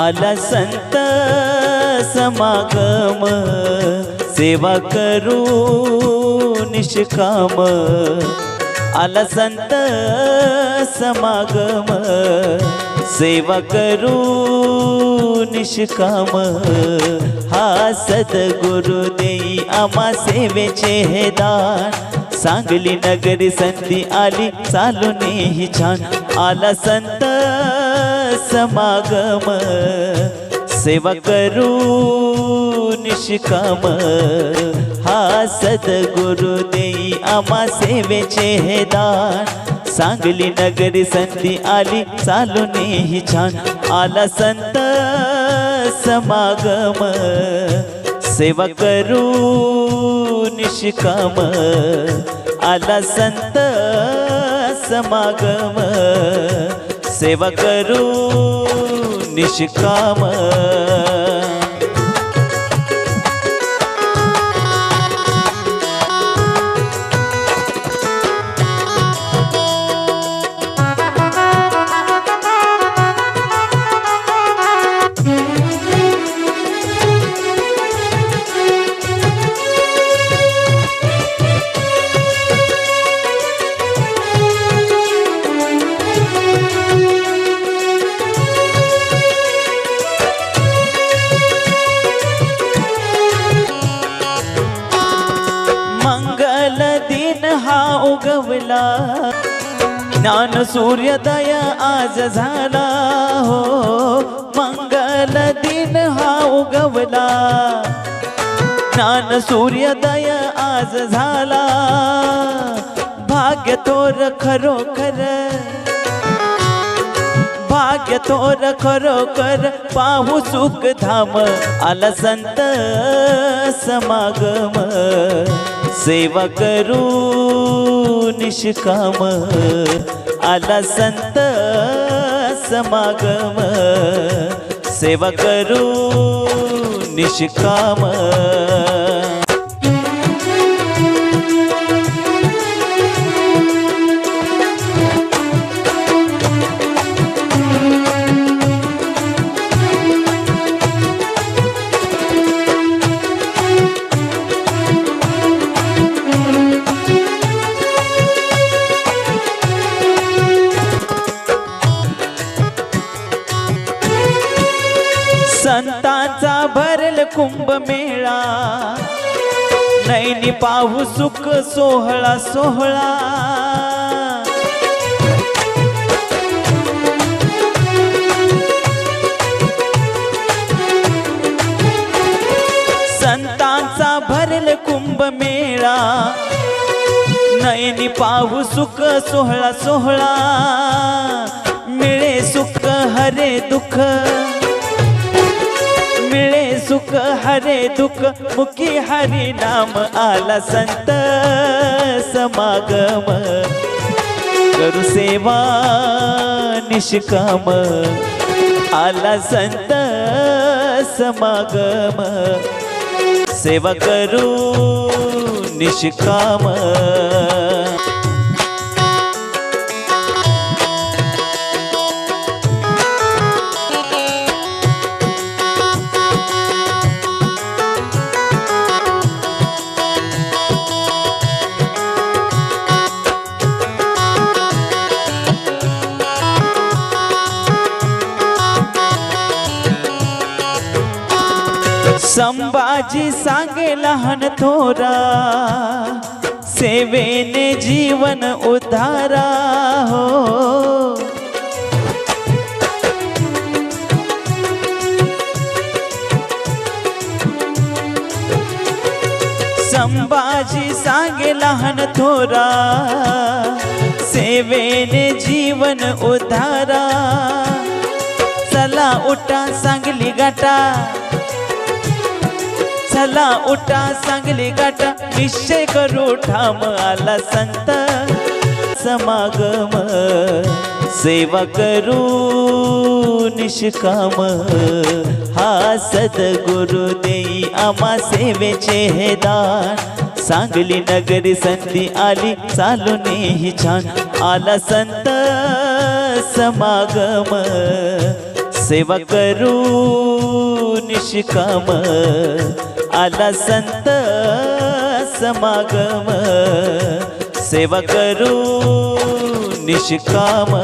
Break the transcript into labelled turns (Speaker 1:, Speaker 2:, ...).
Speaker 1: आला संत समागम, सेवा करू निष्काम। आला संत समागम, सेवा करू निष्काम। हा सद्गुरु देई आम्हा सेवेचे हे दान, सांगली नगरी संधी आली चालून ही छान। आला संत समागम, सेवा करू निष्काम। हा सद्गुरु देई आम्हा सेवेचे हे दान, सांगली नगरी संधी आली चालून ही छान। आला संत समागम, सेवा करू निष्काम। आला संत समागम, सेवा करू निष्काम। उगवला ज्ञान सूर्योदय आज झाला हो, मंगल दिन हा उगवला ज्ञान सूर्योदय आज झाला। भाग्य तोर खरोखर, भाग्य तोर खरोखर पाहू सुख धाम। आला संत समागम, सेवा करू निष्काम। आला संत समागम, सेवा करू निष्काम। संतांचा भरल कुंभमेळा, नैनी पाहू सुख सोहळा सोहळा। संतांचा भरल कुंभमेळा, नैनी पाहू सुख सोहळा सोहळा। मिळे सुख हरे दुःख, मिळे सुख हरे दुःख मुखी हरि नाम। आला संत समागम, करू सेवा निष्काम। आला संत समागम, सेवा करू निष्काम। संभाजी सांगे लहान थोरा, सेवेने जीवन उद्धारा हो। संभाजी सांगे लहान थोरा, सेवेने जीवन उद्धारा। चला उठा सांगली गाठा, चला उठा सांगली गाठा, निश्चय करू ठाम। आला संत समागम, सेवा करू निष्काम। हा सद्गुरु देई आम्हा सेवेचे हे दान, सांगली नगरी संधी आली चालून ही छान। आला संत समागम, सेवा करू निष्काम आला संत समागम सेवा करू निष्काम